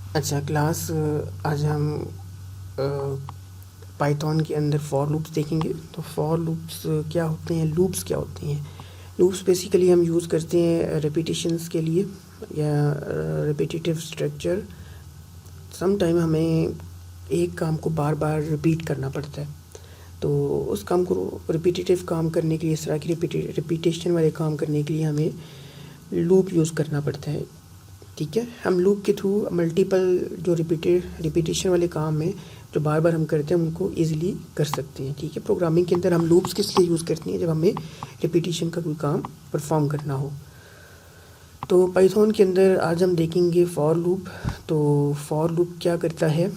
अच्छा क्लास, आज हम पाइथन के अंदर फॉर लूप्स देखेंगे। तो फॉर लूप्स क्या होते हैं, लूप्स क्या होते हैं। लूप्स बेसिकली हम यूज़ करते हैं रिपीटिशंस के लिए या रिपीटिटिव स्ट्रक्चर। सम टाइम हमें एक काम को बार बार रिपीट करना पड़ता है, तो उस काम को रिपीटिटिव काम करने के लिए, इस तरह की रिपीटेशन वाले काम करने के लिए हमें लूप यूज़ करना पड़ता है। ठीक है, हम लूप के थ्रू मल्टीपल जो रिपीटेशन वाले काम हैं जो बार बार हम करते हैं उनको ईजिली कर सकते हैं। ठीक है, प्रोग्रामिंग के अंदर हम लूप्स किस लिए यूज़ करते हैं, जब हमें रिपीटेशन का कोई काम परफॉर्म करना हो। तो पाइथन के अंदर आज हम देखेंगे फॉर लूप। तो फॉर लूप क्या करता है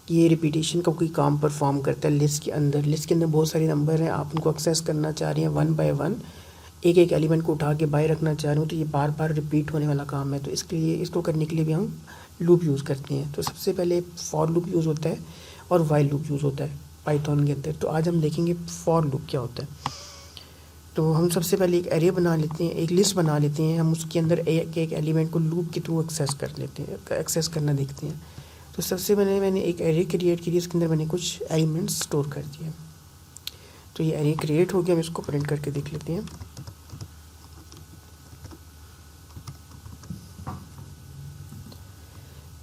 कि ये रिपीटेशन का कोई काम परफॉर्म करता है लिस्ट के अंदर। लिस्ट के अंदर बहुत सारे नंबर हैं, आप उनको एक्सेस करना चाह रहे हैं वन बाय वन, एक एक एलिमेंट को उठा के बाय रखना चाह रहे हो, तो ये बार बार रिपीट होने वाला काम है। तो इसके लिए, इसको करने के लिए भी हम लूप यूज़ करते हैं। तो सबसे पहले फॉर लूप यूज़ होता है और वाइल लूप यूज़ होता है पाइथन के अंदर। तो आज हम देखेंगे फॉर लूप क्या होता है। तो हम सबसे पहले एक एरे बना लेते हैं, एक लिस्ट बना लेते हैं, हम उसके अंदर एक एक एलिमेंट को लूप के थ्रू एक्सेस कर लेते हैं, एक्सेस करना देखते हैं। तो सबसे पहले मैंने एक एरे क्रिएट की, इसके अंदर मैंने कुछ एलिमेंट्स स्टोर कर दिए। तो ये एरे क्रिएट हो गया, हम इसको प्रिंट करके देख लेते हैं।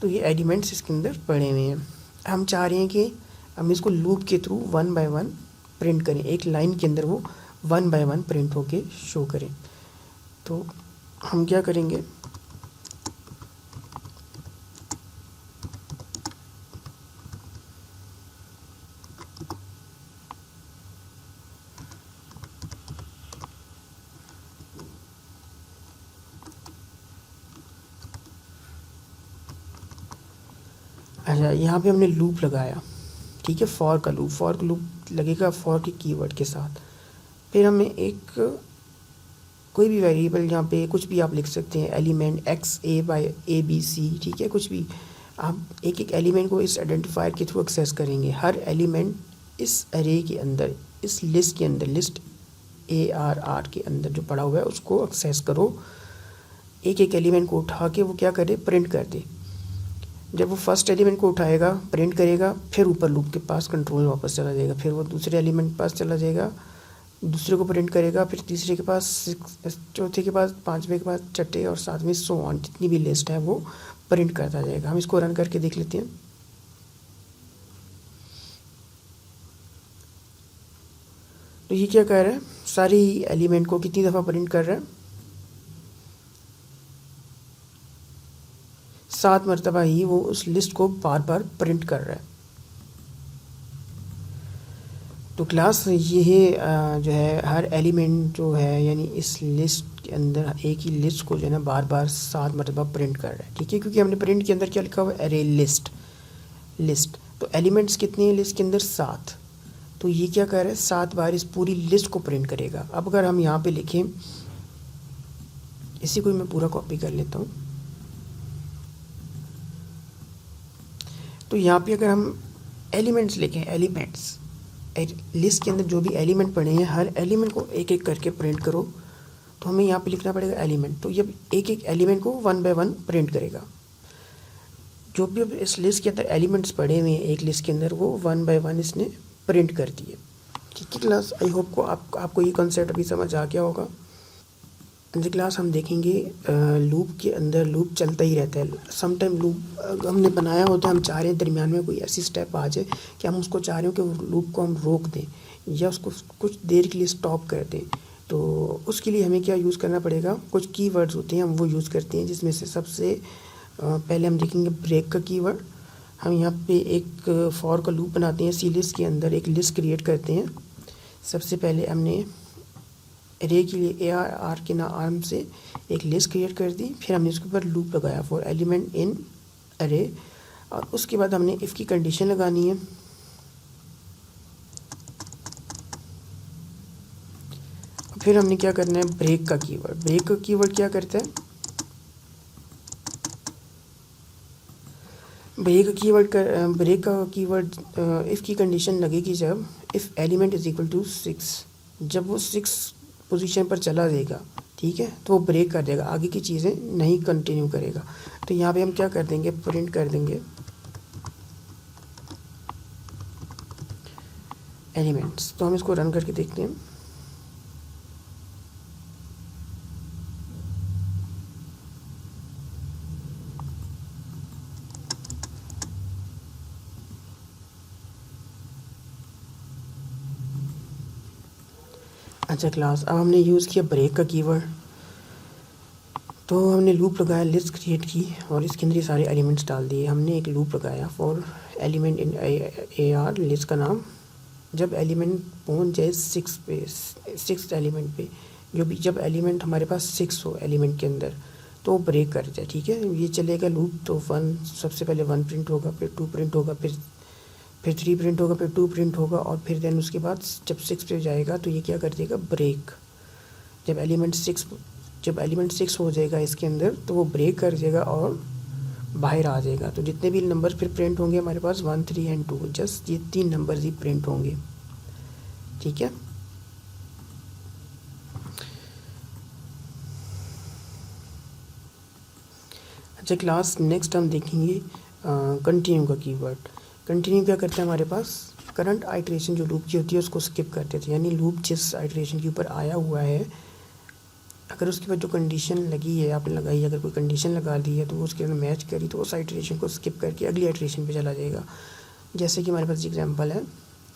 तो ये एलिमेंट्स इसके अंदर पड़े हुए हैं। हम चाह रहे हैं कि हम इसको लूप के through one by one print करें, एक लाइन के अंदर वो वन बाय वन प्रिंट होके शो करें। तो हम क्या करेंगे, अच्छा यहाँ पे हमने लूप लगाया। ठीक है, फॉर का लूप लगेगा फॉर के कीवर्ड के साथ। फिर हमें एक कोई भी वेरिएबल, यहाँ पे कुछ भी आप लिख सकते हैं, element X A by A B C. ठीक है, कुछ भी आप एक एक एलिमेंट को इस आइडेंटिफायर के थ्रू एक्सेस करेंगे। हर एलिमेंट इस अरे के अंदर, इस लिस्ट के अंदर, लिस्ट ARR के अंदर जो पड़ा हुआ है उसको एक्सेस करो। एक एक एलिमेंट को उठा के वो क्या करे, प्रिंट कर दे। जब वो फर्स्ट एलिमेंट को उठाएगा, प्रिंट करेगा, फिर ऊपर लूप के पास कंट्रोल वापस चला जाएगा, फिर वो दूसरे एलिमेंट के पास चला जाएगा, दूसरे को प्रिंट करेगा, फिर तीसरे के पास, चौथे के पास, पांचवे के पास, छठे और सातवें, सो ऑन, जितनी भी लिस्ट है वो प्रिंट करता जाएगा। हम इसको रन करके देख लेते हैं। तो ये क्या कर रहा है, सारी एलिमेंट को कितनी दफ़ा प्रिंट कर रहा है, 7 मरतबा ही वो उस लिस्ट को बार बार प्रिंट कर रहा है। तो क्लास ये जो है हर एलिमेंट जो है, यानी इस लिस्ट के अंदर एक ही लिस्ट को जो है ना बार बार 7 मरतबा प्रिंट कर रहा है। ठीक है, क्योंकि हमने प्रिंट के अंदर क्या लिखा हुआ है, अरे लिस्ट। तो एलिमेंट्स कितने हैं लिस्ट के अंदर, 7। तो ये क्या कर रहा है, 7 बार इस पूरी लिस्ट को प्रिंट करेगा। अब अगर हम यहाँ पे लिखें, इसी को मैं पूरा कॉपी कर लेता हूँ। तो यहाँ पे अगर हम एलिमेंट्स लिखें, एलिमेंट्स, लिस्ट के अंदर जो भी एलिमेंट पड़े हैं, हर एलिमेंट को एक एक करके प्रिंट करो। तो हमें यहाँ पे लिखना पड़ेगा एलिमेंट। तो ये एक एक एलिमेंट को वन बाय वन प्रिंट करेगा। जो भी अब इस लिस्ट के अंदर एलिमेंट्स पड़े हुए हैं एक लिस्ट के अंदर, वो वन बाय वन इसने प्रिंट कर दिए। ठीक है क्लास, आई होप को आपको ये कॉन्सेप्ट अभी समझ आ गया होगा। जी क्लास, हम देखेंगे लूप के अंदर लूप चलता ही रहता है। सम टाइम लूप हमने बनाया होता है, हम चाह रहे हैं दरमियान में कोई ऐसी स्टेप आ जाए कि हम उसको चाह रहे हो कि लूप को हम रोक दें या उसको कुछ देर के लिए स्टॉप कर दें। तो उसके लिए हमें क्या यूज़ करना पड़ेगा, कुछ कीवर्ड्स होते हैं हम वो यूज़ करते हैं, जिसमें से सबसे पहले हम देखेंगे ब्रेक का कीवर्ड। हम यहाँ पे एक फॉर का लूप बनाते हैं, सी लिस्ट के अंदर एक लिस्ट क्रिएट करते हैं। सबसे पहले हमने अरे के लिए ARR के नाम से एक लिस्ट क्रिएट कर दी, फिर हमने उसके ऊपर लूप लगाया फॉर एलिमेंट इन अरे, और उसके बाद हमने इफ़ की कंडीशन लगानी है। फिर हमने क्या करना है, ब्रेक का कीवर्ड। ब्रेक का कीवर्ड क्या करता है, ब्रेक का कीवर्ड इफ़ की कंडीशन लगेगी जब if element is equal to 6, जब वो 6 पोजीशन पर चला जाएगा। ठीक है, तो वो ब्रेक कर देगा, आगे की चीज़ें नहीं कंटिन्यू करेगा। तो यहाँ पे हम क्या कर देंगे, प्रिंट कर देंगे एलिमेंट्स। तो हम इसको रन करके देखते हैं। अच्छा क्लास, अब हमने यूज़ किया ब्रेक का कीवर्ड। तो हमने लूप लगाया, लिस्ट क्रिएट की और इसके अंदर ये सारे एलिमेंट्स डाल दिए। हमने एक लूप लगाया for element in A R, list का नाम। जब एलिमेंट पहुंच जाए 6 पे, 6th एलिमेंट पे, जो भी जब एलिमेंट हमारे पास 6 हो एलिमेंट के अंदर, तो ब्रेक कर जाए। ठीक है, ये चलेगा लूप। तो 1 सबसे पहले 1 प्रिंट होगा, फिर 2 प्रिंट होगा, फिर 3 प्रिंट होगा, फिर 2 प्रिंट होगा, और फिर देन उसके बाद जब 6 पे जाएगा तो ये क्या कर देगा, ब्रेक। जब एलिमेंट 6 हो जाएगा इसके अंदर, तो वो ब्रेक कर देगा और बाहर आ जाएगा। तो जितने भी नंबर फिर प्रिंट होंगे हमारे पास 1, 3 एंड 2, जस्ट ये 3 नंबर्स ही प्रिंट होंगे। ठीक है, अच्छा क्लास, नेक्स्ट हम देखेंगे कंटिन्यू का कीवर्ड। कंटिन्यू क्या करता है, हमारे पास करंट आइटरेशन जो लूप की होती है उसको स्किप करते थे। यानी लूप जिस आइटरेशन के ऊपर आया हुआ है, अगर उसके बाद जो कंडीशन लगी है, आपने लगाई, अगर कोई कंडीशन लगा दी है तो वो उसके अंदर मैच करी, तो उस आइटरेशन को स्किप करके अगली आइटरेशन पे चला जाएगा। जैसे कि हमारे पास एग्जांपल है,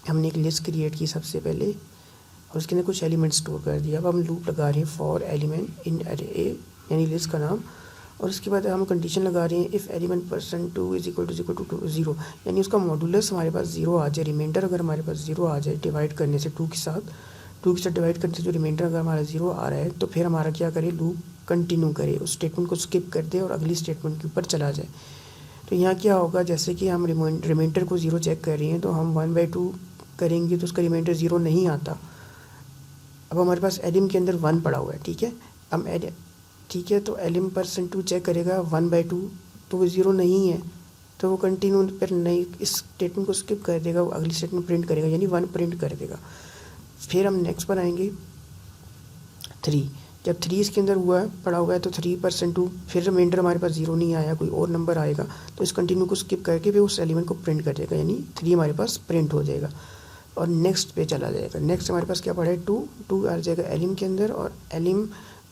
हमने एक लिस्ट क्रिएट की सबसे पहले और उसके अंदर कुछ एलिमेंट स्टोर कर दिया। अब हम लूप लगा रहे हैं फॉर एलिमेंट इन अरे ए, यानी लिस्ट का नाम, और उसके बाद हम कंडीशन लगा रहे हैं if element percent 2 is equal to 0, यानी उसका मॉडुलस हमारे पास 0 आ जाए, रिमाइंडर अगर हमारे पास 0 आ जाए डिवाइड करने से 2 के साथ डिवाइड करने से जो रिमाइंडर अगर हमारा 0 आ रहा है, तो फिर हमारा क्या करे, लूप कंटिन्यू करे, उस स्टेटमेंट को स्किप कर दे और अगली स्टेटमेंट के ऊपर चला जाए। तो यहाँ क्या होगा, जैसे कि हम रिमाइंडर को 0 चेक कर रहे हैं, तो हम 1/2 करेंगे तो उसका रिमाइंडर 0 नहीं आता। अब हमारे पास एलिम के अंदर 1 पड़ा हुआ है। ठीक है, हम ठीक है, तो एलिम परसेंट 2 चेक करेगा 1/2, तो वो 0 नहीं है, तो वो कंटिन्यू पर नहीं, इस स्टेटमेंट को स्किप कर देगा, वो अगली स्टेटमेंट प्रिंट करेगा, यानी 1 प्रिंट कर देगा। फिर हम नेक्स्ट पर आएंगे 3। जब 3 इसके अंदर हुआ है, पड़ा हुआ है, तो 3%2, फिर रिमाइंडर हमारे पास 0 नहीं आया, कोई और नंबर आएगा, तो इस कंटिन्यू को स्किप करके फिर उस एलिमेंट को प्रिंट कर देगा, यानी 3 हमारे पास प्रिंट हो जाएगा और नेक्स्ट पे चला जाएगा। नेक्स्ट हमारे पास क्या पड़ा है, 2 आ जाएगा एलिम के अंदर, और एलिम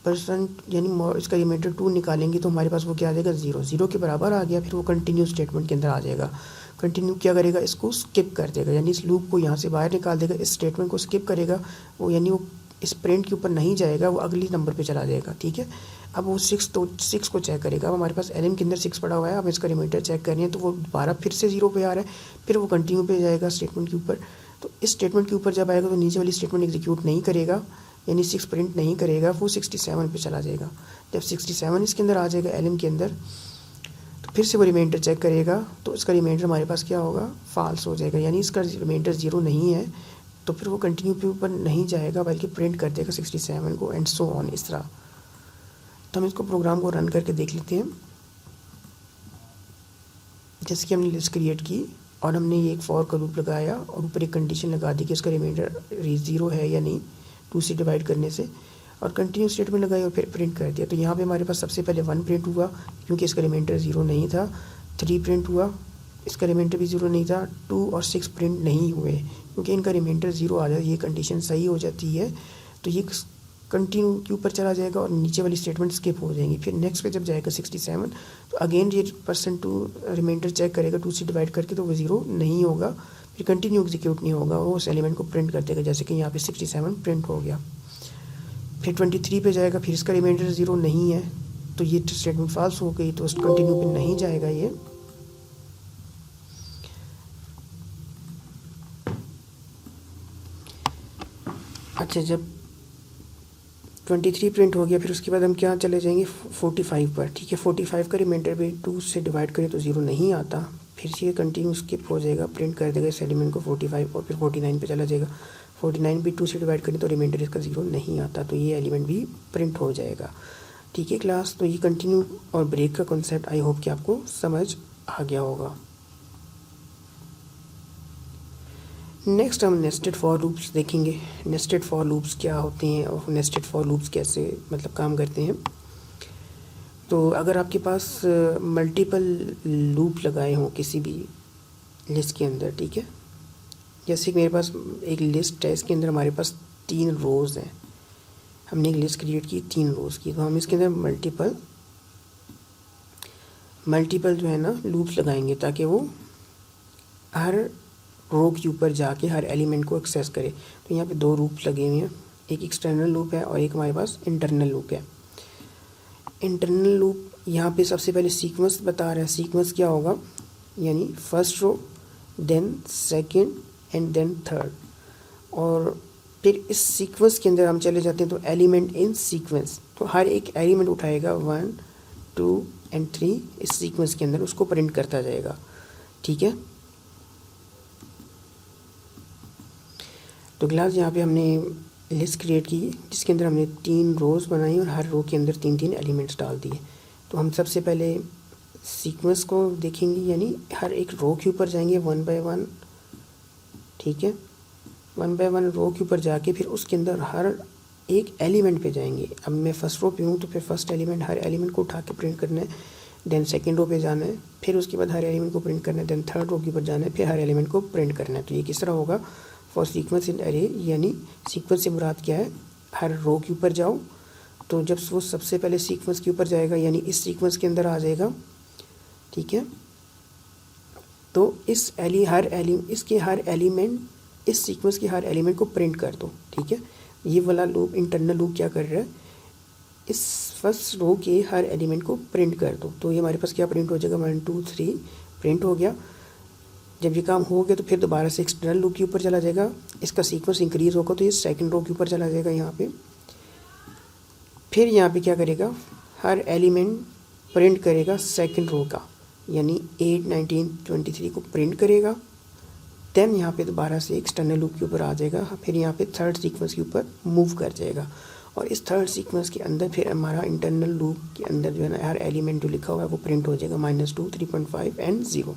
परसेंट यानी इसका रिमाइंडर 2 निकालेंगे तो हमारे पास वो क्या आ जाएगा, 0 के बराबर आ गया। फिर वो कंटिन्यू स्टेटमेंट के अंदर आ जाएगा। कंटिन्यू क्या करेगा, इसको स्किप कर देगा, यानी इस लूप को यहाँ से बाहर निकाल देगा, इस स्टेटमेंट को स्किप करेगा वो, यानी वो इस प्रिंट के ऊपर नहीं जाएगा, वो अगली नंबर पे चला जाएगा। ठीक है, अब वो 6 को चेक करेगा। अब हमारे पास एलिम के अंदर 6 पड़ा हुआ है, अब इसका रिमाइंडर चेक कर रहे हैं, तो वो दोबारा फिर से 0 पे आ रहा है, फिर वो कंटिन्यू पे जाएगा स्टेटमेंट के ऊपर। तो इस स्टेटमेंट के ऊपर जब आएगा तो नीचे वाली स्टेटमेंट एग्जीक्यूट नहीं करेगा, यानी 6 प्रिंट नहीं करेगा, वो 67 पे चला जाएगा। जब 67 इसके अंदर आ जाएगा एलिम के अंदर, तो फिर से वो रिमाइंडर चेक करेगा, तो इसका रिमाइंडर हमारे पास क्या होगा, फॉल्स हो जाएगा, यानी इसका रिमाइंडर 0 नहीं है, तो फिर वो कंटिन्यू के ऊपर नहीं जाएगा बल्कि प्रिंट कर देगा 67 को, एंड सो ऑन, इस तरह। तो हम इसको प्रोग्राम को रन करके देख लेते हैं। जैसे कि हमने लिस्ट क्रिएट की और हमने ये एक फॉर का लूप लगाया और ऊपर एक कंडीशन लगा दी कि इसका रिमाइंडर 0 है या नहीं 2 से डिवाइड करने से, और कंटिन्यू स्टेटमेंट लगाई और फिर प्रिंट कर दिया। तो यहाँ पे हमारे पास सबसे पहले 1 प्रिंट हुआ क्योंकि इसका रिमाइंडर 0 नहीं था, 3 प्रिंट हुआ, इसका रिमाइंडर भी 0 नहीं था, 2 और 6 प्रिंट नहीं हुए क्योंकि इनका रिमाइंडर 0 आ जाए, ये कंडीशन सही हो जाती है, तो ये कंटिन्यू के ऊपर चला जाएगा और नीचे वाली स्टेटमेंट स्किप हो जाएंगी। फिर नेक्स्ट पे जब जाएगा 67, तो अगेन ये %2 रिमाइंडर चेक करेगा 2 से डिवाइड करके, तो वो 0 नहीं होगा, फिर कंटिन्यू एग्जीक्यूट नहीं होगा, वो उस एलिमेंट को प्रिंट कर देगा, जैसे कि यहाँ पे 67 प्रिंट हो गया। फिर 23 पे जाएगा, फिर इसका रिमाइंडर 0 नहीं है, तो ये स्टेटमेंट फॉल्स हो गई, तो कंटिन्यू पे नहीं जाएगा ये। अच्छा, जब 23 प्रिंट हो गया, फिर उसके बाद हम क्या चले जाएंगे 45 पर। ठीक है, 45 का रिमाइंडर भी 2 से डिवाइड करें तो 0 नहीं आता, फिर से ये कंटिन्यू स्किप हो जाएगा, प्रिंट कर देगा इस एलिमेंट को 45, और फिर 49 पे चला जाएगा। 49 भी 2 से डिवाइड करें तो रिमाइंडर इसका 0 नहीं आता, तो ये एलिमेंट भी प्रिंट हो जाएगा। ठीक है क्लास, तो ये कंटिन्यू और ब्रेक का कॉन्सेप्ट आई होप कि आपको समझ आ गया होगा। नेक्स्ट हम नेस्टेड फॉर लूप्स देखेंगे। नेस्टेड फॉर लूप्स क्या होते हैं और नेस्टेड फॉर लूप्स कैसे मतलब काम करते हैं। तो अगर आपके पास मल्टीपल लूप लगाए हों किसी भी लिस्ट के अंदर, ठीक है, जैसे कि मेरे पास एक लिस्ट है, इसके अंदर हमारे पास 3 रोज़ हैं, हमने एक लिस्ट क्रिएट की 3 रोज़ की, तो हम इसके अंदर मल्टीपल जो है ना लूप्स लगाएंगे ताकि वो हर रो के ऊपर जाके हर एलिमेंट को एक्सेस करे। तो यहाँ पे 2 लूप्स लगे हुए हैं, एक एक्सटर्नल लूप है और एक हमारे पास इंटरनल लूप है। इंटरनल लूप यहाँ पे सबसे पहले सीक्वेंस बता रहा है। सीक्वेंस क्या होगा, यानी first row, then second and then third, और फिर इस सीक्वेंस के अंदर हम चले जाते हैं तो एलिमेंट इन सीक्वेंस, तो हर एक एलिमेंट उठाएगा 1 2 एंड 3 इस सीक्वेंस के अंदर, उसको प्रिंट करता जाएगा, ठीक है। तो क्लास यहाँ पे हमने लिस्ट क्रिएट की जिसके अंदर हमने 3 रोज़ बनाई और हर रो के अंदर 3 एलिमेंट्स डाल दिए। तो हम सबसे पहले सीक्वेंस को देखेंगे, यानी हर एक रो के ऊपर जाएंगे 1 बाय 1, ठीक है, 1 बाय 1 रो के ऊपर जाके फिर उसके अंदर हर एक एलिमेंट पे जाएंगे। अब मैं फर्स्ट रो पे हूँ तो फिर फर्स्ट एलिमेंट हर एलिमेंट को उठा के प्रिंट करना है, देन सेकंड रो पे जाना है, फिर उसके बाद हर एलिमेंट को प्रिंट करना है, देन थर्ड रो के ऊपर जाना है, फिर हर एलिमेंट को प्रिंट करना है। तो ये किस तरह होगा, फॉर सीक्वेंस इन एरे, यानी सीक्वेंस से मुराद क्या है, हर रो के ऊपर जाओ, तो जब वो सबसे पहले सीक्वेंस के ऊपर जाएगा यानी इस सीक्वेंस के अंदर आ जाएगा, ठीक है, तो इसके हर एलिमेंट इस सीक्वेंस के हर एलिमेंट को प्रिंट कर दो, ठीक है। ये वाला लूप इंटरनल लूप क्या कर रहा है, इस फर्स्ट रो के हर एलिमेंट को प्रिंट कर दो। तो ये हमारे पास क्या प्रिंट हो जाएगा, 1 2 3 प्रिंट हो गया। जब ये काम हो गया तो फिर दोबारा से एक्सटर्नल लूप के ऊपर चला जाएगा, इसका सीक्वेंस इंक्रीज़ होगा तो ये सेकंड रो के ऊपर चला जाएगा यहाँ पे। फिर यहाँ पे क्या करेगा, हर एलिमेंट प्रिंट करेगा सेकंड रो का, यानी 8 19 23 को प्रिंट करेगा। देन यहाँ पे दोबारा से एक्सटर्नल लूप के ऊपर आ जाएगा, फिर यहाँ पे थर्ड सीक्वेंस के ऊपर मूव कर जाएगा, और इस थर्ड सीक्वेंस के अंदर फिर हमारा इंटरनल लूप के अंदर जो है ना हर एलिमेंट जो लिखा हुआ है वो प्रिंट हो जाएगा, -2 3.5 एंड 0,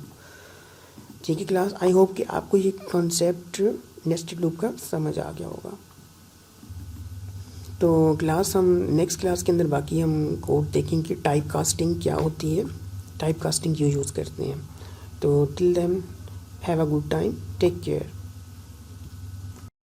ठीक है क्लास। आई होप कि आपको ये कॉन्सेप्ट नेस्टेड लूप का समझ आ गया होगा। तो क्लास हम नेक्स्ट क्लास के अंदर बाकी हम कोड देखेंगे कि टाइप कास्टिंग क्या होती है, टाइप कास्टिंग क्यों यूज़ करते हैं। तो till then have a good time, take care.